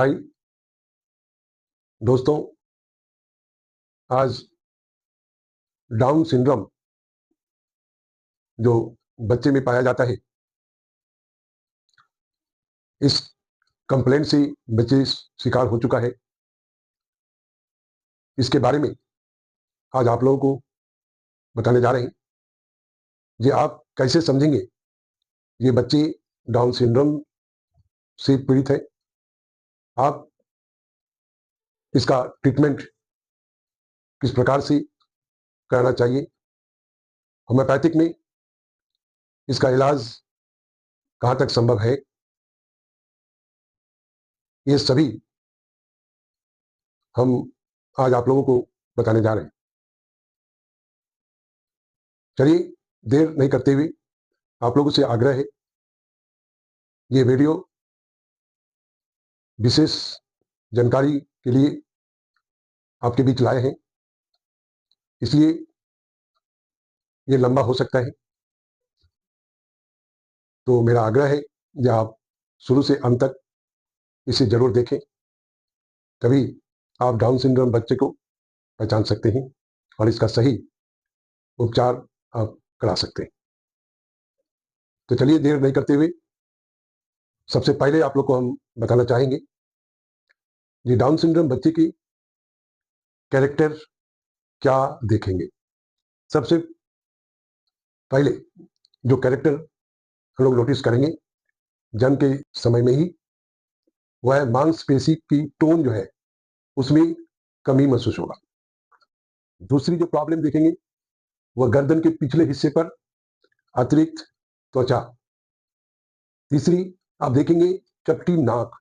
हाय दोस्तों, आज down syndrome जो बच्चे में पाया जाता है, इस कंप्लेंट से बच्चे शिकार हो चुका है। इसके बारे में आज आप लोगों को बताने जा रहे हैं। ये आप कैसे समझेंगे ये बच्चे डाउन सिंड्रोम से पीड़ित है। आप इसका ट्रीटमेंट किस प्रकार से कराना चाहिए, होम्योपैथिक में इसका इलाज कहाँ तक संभव है, ये सभी हम आज आप लोगों को बताने जा रहे हैं। चलिए देर नहीं करते हुए आप लोगों से आग्रह है, ये वीडियो विशेष जानकारी के लिए आपके बीच लाए हैं, इसलिए ये लंबा हो सकता है। तो मेरा आग्रह है कि आप शुरू से अंत तक इसे जरूर देखें, तभी आप डाउन सिंड्रोम बच्चे को पहचान सकते हैं और इसका सही उपचार आप करा सकते हैं। तो चलिए देर नहीं करते हुए सबसे पहले आप लोग को हम बताना चाहेंगे ये डाउन सिंड्रोम बच्चे की कैरेक्टर क्या देखेंगे। सबसे पहले जो कैरेक्टर हम लोग नोटिस करेंगे जन्म के समय में ही, वह है मांसपेशी की टोन जो है उसमें कमी महसूस होगा। दूसरी जो प्रॉब्लम देखेंगे वह गर्दन के पिछले हिस्से पर अतिरिक्त त्वचा। तीसरी आप देखेंगे चपटी नाक,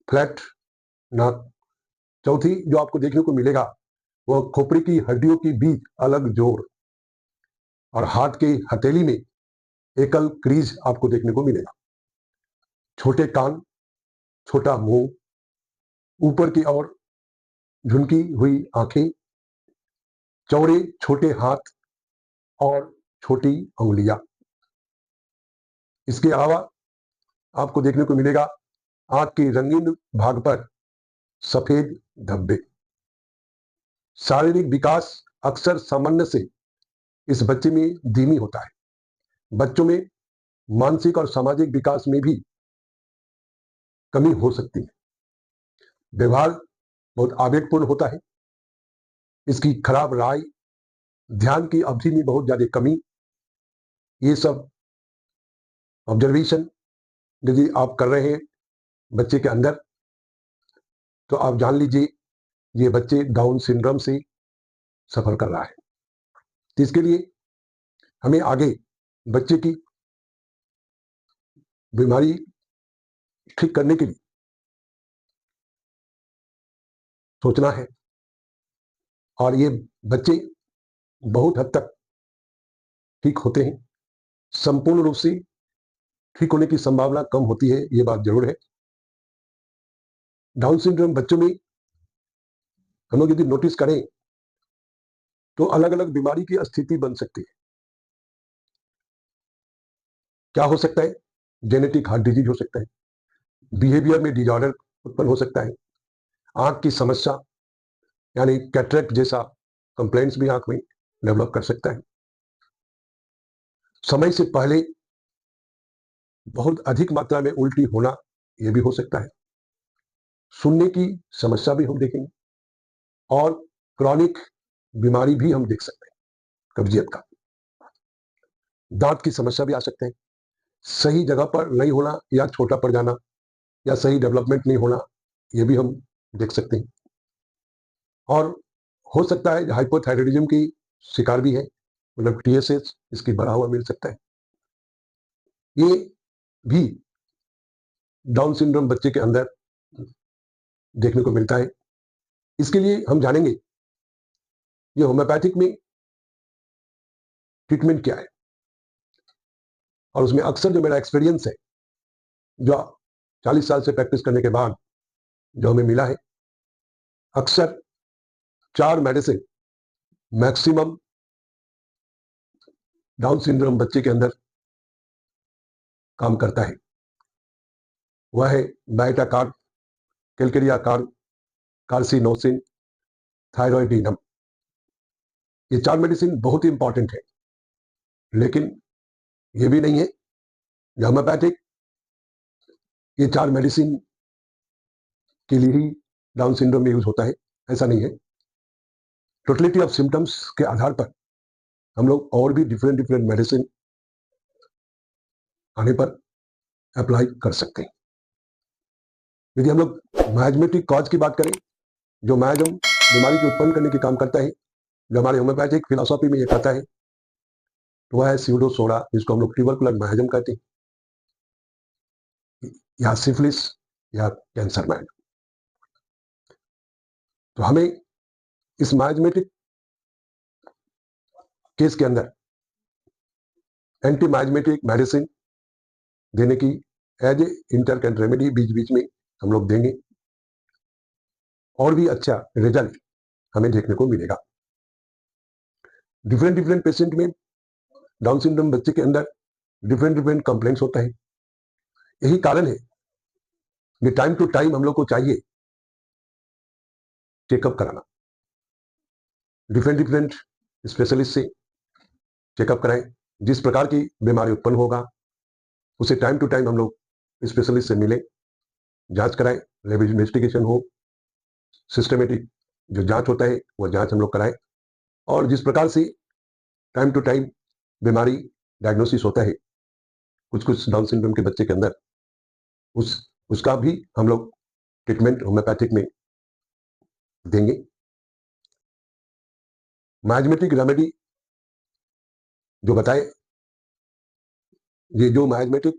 फ्लैट नाक। चौथी जो आपको देखने को मिलेगा वह खोपड़ी की हड्डियों के बीच अलग जोड़ और हाथ के हथेली में एकल क्रीज आपको देखने को मिलेगा। छोटे कान, छोटा मुंह, ऊपर की ओर झुनकी हुई आंखें, चौड़े छोटे हाथ और छोटी उंगलियां। इसके अलावा आपको देखने को मिलेगा आंख के रंगीन भाग पर सफेद धब्बे। शारीरिक विकास अक्सर सामान्य से इस बच्चे में धीमी होता है। बच्चों में मानसिक और सामाजिक विकास में भी कमी हो सकती है। व्यवहार बहुत आवेगपूर्ण होता है। इसकी खराब राय, ध्यान की अवधि में बहुत ज्यादा कमी, ये सब ऑब्जर्वेशन यदि आप कर रहे हैं बच्चे के अंदर, तो आप जान लीजिए ये बच्चे डाउन सिंड्रोम से सफर कर रहा है। तो इसके लिए हमें आगे बच्चे की बीमारी ठीक करने के लिए सोचना है, और ये बच्चे बहुत हद तक ठीक होते हैं। संपूर्ण रूप से ठीक होने की संभावना कम होती है, ये बात जरूर है। डाउन सिंड्रोम बच्चों में हम लोग यदि नोटिस करें तो अलग अलग बीमारी की स्थिति बन सकती है। क्या हो सकता है? जेनेटिक हार्ट डिजीज हो सकता है, बिहेवियर में डिजॉर्डर उत्पन्न हो सकता है, आंख की समस्या यानी कैटरेक्ट जैसा कंप्लेंट्स भी आंख में डेवलप कर सकता है। समय से पहले बहुत अधिक मात्रा में उल्टी होना, यह भी हो सकता है। सुनने की समस्या भी हम देखेंगे, और क्रॉनिक बीमारी भी हम देख सकते हैं, कब्जियत का, दांत की समस्या भी आ सकते हैं। सही जगह पर नहीं होना या छोटा पड़ जाना या सही डेवलपमेंट नहीं होना, यह भी हम देख सकते हैं। और हो सकता है हाइपोथायराइडिज्म की शिकार भी है, मतलब टीएसएच इसकी बढ़ा हुआ मिल सकता है। ये भी डाउन सिंड्रोम बच्चे के अंदर देखने को मिलता है। इसके लिए हम जानेंगे ये होम्योपैथिक में ट्रीटमेंट क्या है, और उसमें अक्सर जो मेरा एक्सपीरियंस है, जो 40 साल से प्रैक्टिस करने के बाद जो हमें मिला है, अक्सर 4 मेडिसिन मैक्सिमम डाउन सिंड्रोम बच्चे के अंदर काम करता है। वह है बाइटाकार्ब, कैलकेरिया कार्सिनोसिन, थायरॉयडिनम। ये 4 मेडिसिन बहुत ही इंपॉर्टेंट है, लेकिन ये भी नहीं है कि होम्योपैथिक ये 4 मेडिसिन के लिए ही डाउन सिंड्रोम में यूज होता है, ऐसा नहीं है। टोटलिटी ऑफ सिम्टम्स के आधार पर हम लोग और भी डिफरेंट डिफरेंट मेडिसिन आने पर अप्लाई कर सकते हैं। यदि हम लोग माइजमेटिक कॉज की बात करें, जो माइजम बीमारी को उत्पन्न करने के काम करता है, जो हमारे होम्योपैथिक फिलोसॉफी में ये कहता है, तो वह है स्यूडोसोडा, जिसको हम लोग ट्यूबरकुलर माइजम कहते हैं, या सिफिलिस, या कैंसर माइजम। तो हमें इस माइजमेटिक केस के अंदर एंटी माइजमेटिक मेडिसिन देने की एज ए इंटरकरेंट रेमेडी बीच बीच में हम लोग देंगे, और भी अच्छा रिजल्ट हमें देखने को मिलेगा। डिफरेंट डिफरेंट पेशेंट में, डाउन सिंड्रोम बच्चे के अंदर डिफरेंट डिफरेंट कंप्लेंट्स होता है। यही कारण है कि टाइम टू टाइम हम लोग को चाहिए चेकअप कराना, डिफरेंट डिफरेंट स्पेशलिस्ट से चेकअप कराएं। जिस प्रकार की बीमारी उत्पन्न होगा उसे टाइम टू टाइम हम लोग स्पेशलिस्ट से मिले, जांच कराएं, लैब इन्वेस्टिगेशन हो, सिस्टमेटिक जो जांच होता है वो जांच हम लोग कराएं। और जिस प्रकार से टाइम टू टाइम बीमारी डायग्नोसिस होता है कुछ कुछ डाउन सिंड्रोम के बच्चे के अंदर, उसका भी हम लोग ट्रीटमेंट होम्योपैथिक में देंगे। माइजमेटिक रेमेडी जो बताए, ये जो माइजमेटिक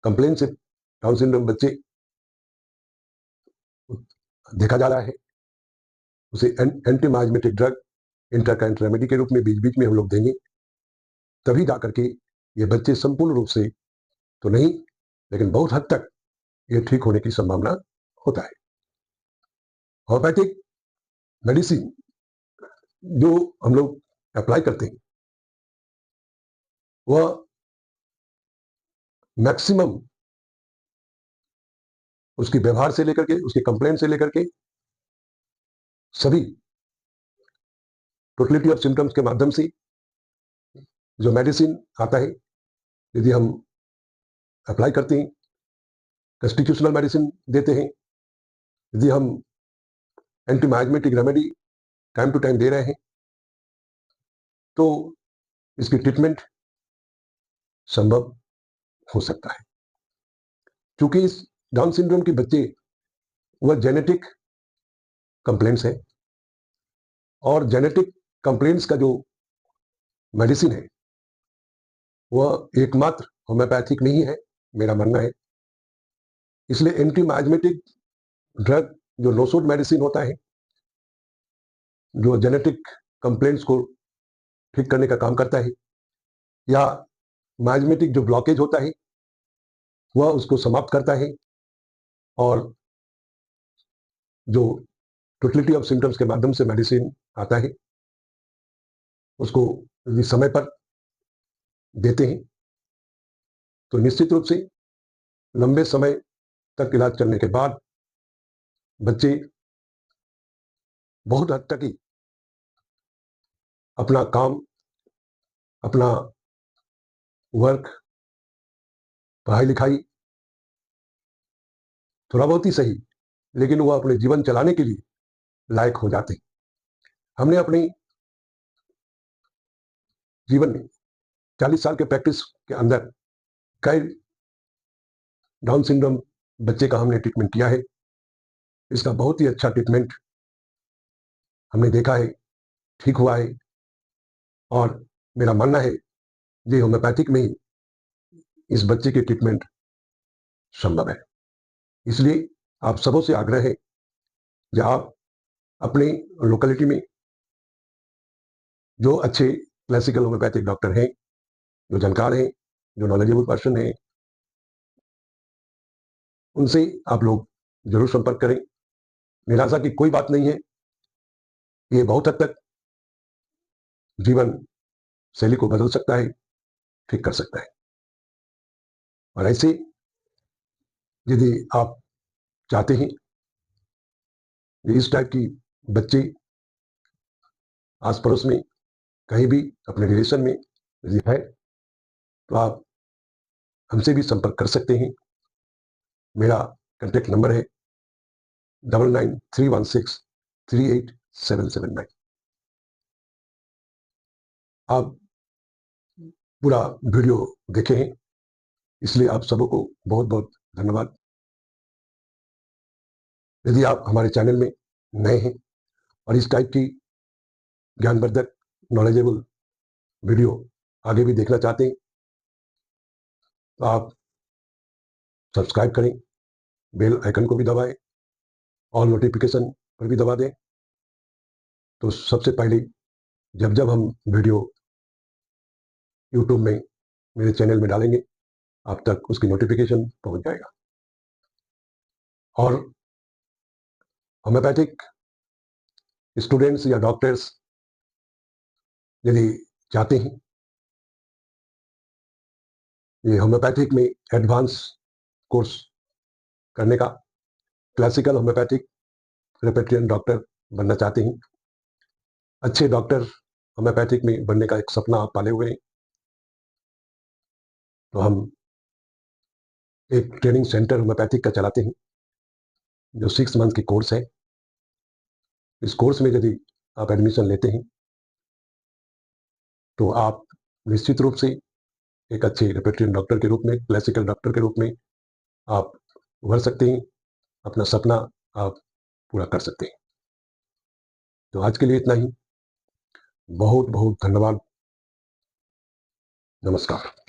कंप्लेन से डाउन सिंड्रोम बच्चे देखा जा रहा है, उसे anti miasmatic drug intercurrent remedy के रूप में बीच बीच में हम लोग देंगे। तभी जाकर के ये बच्चे संपूर्ण रूप से तो नहीं, लेकिन बहुत हद तक ये ठीक होने की संभावना होता है। होम्योपैथिक मेडिसिन जो हम लोग अप्लाई करते हैं वह मैक्सिमम उसकी व्यवहार से लेकर के, उसकी कंप्लेंट से लेकर के सभी टोटलिटी ऑफ सिम्टम्स के माध्यम से जो मेडिसिन आता है, यदि हम अप्लाई करते हैं, कॉन्स्टिट्यूशनल मेडिसिन देते हैं, यदि हम anti miasmatic remedy time to time दे रहे हैं, तो इसकी ट्रीटमेंट संभव हो सकता है। क्योंकि इस डाउन सिंड्रोम के बच्चे वह जेनेटिक कंप्लेंट्स है, और जेनेटिक कंप्लेंट्स का जो मेडिसिन है वह एकमात्र होम्योपैथिक नहीं है, मेरा मानना है। इसलिए एंटी माइजमेटिक ड्रग जो नोसोड मेडिसिन होता है, जो जेनेटिक कंप्लेंट्स को ठीक करने का काम करता है, या माइजमेटिक जो ब्लॉकेज होता है वह उसको समाप्त करता है, और जो टोटलिटी ऑफ सिम्टम्स के माध्यम से मेडिसिन आता है उसको यदि समय पर देते हैं तो निश्चित रूप से लंबे समय तक इलाज करने के बाद बच्चे बहुत हद तक ही अपना काम, अपना वर्क, पढ़ाई लिखाई, थोड़ा बहुत ही सही, लेकिन वह अपने जीवन चलाने के लिए लायक हो जाते हैं। हमने अपने जीवन में 40 साल के प्रैक्टिस के अंदर कई डाउन सिंड्रोम बच्चे का हमने ट्रीटमेंट किया है। इसका बहुत ही अच्छा ट्रीटमेंट हमने देखा है, ठीक हुआ है, और मेरा मानना है ये होम्योपैथिक में ही इस बच्चे की ट्रीटमेंट संभव है। इसलिए आप सबों से आग्रह है कि आप अपने लोकेलिटी में जो अच्छे क्लासिकल होम्योपैथिक डॉक्टर हैं, जो जानकार हैं, जो नॉलेजेबल पर्सन हैं, उनसे आप लोग जरूर संपर्क करें। निराशा की कोई बात नहीं है, ये बहुत हद तक जीवन शैली को बदल सकता है, ठीक कर सकता है। और ऐसे यदि आप चाहते हैं कि इस टाइप की बच्चे आस पड़ोस में कहीं भी अपने रिलेशन में यदि है तो आप हमसे भी संपर्क कर सकते हैं। मेरा कॉन्टैक्ट नंबर है 9931638779। आप पूरा वीडियो देखे हैं, इसलिए आप सबको बहुत बहुत धन्यवाद। यदि आप हमारे चैनल में नए हैं और इस टाइप की ज्ञानवर्धक नॉलेजेबल वीडियो आगे भी देखना चाहते हैं तो आप सब्सक्राइब करें, बेल आइकन को भी दबाएं, ऑल नोटिफिकेशन पर भी दबा दें, तो सबसे पहले जब जब हम वीडियो यूट्यूब में मेरे चैनल में डालेंगे आप तक उसकी नोटिफिकेशन पहुंच जाएगा। और होम्योपैथिक स्टूडेंट्स या डॉक्टर्स यदि चाहते हैं ये होम्योपैथिक में एडवांस कोर्स करने का, क्लासिकल होम्योपैथिक थेरेपेटियन डॉक्टर बनना चाहते हैं, अच्छे डॉक्टर होम्योपैथिक में बनने का एक सपना आप पाले हुए हैं, तो हम एक ट्रेनिंग सेंटर होम्योपैथिक का चलाते हैं जो 6 मंथ की कोर्स है। इस कोर्स में यदि आप एडमिशन लेते हैं तो आप निश्चित रूप से एक अच्छे रेपेट्रियन डॉक्टर के रूप में, क्लासिकल डॉक्टर के रूप में आप उभर सकते हैं, अपना सपना आप पूरा कर सकते हैं। तो आज के लिए इतना ही। बहुत बहुत धन्यवाद। नमस्कार।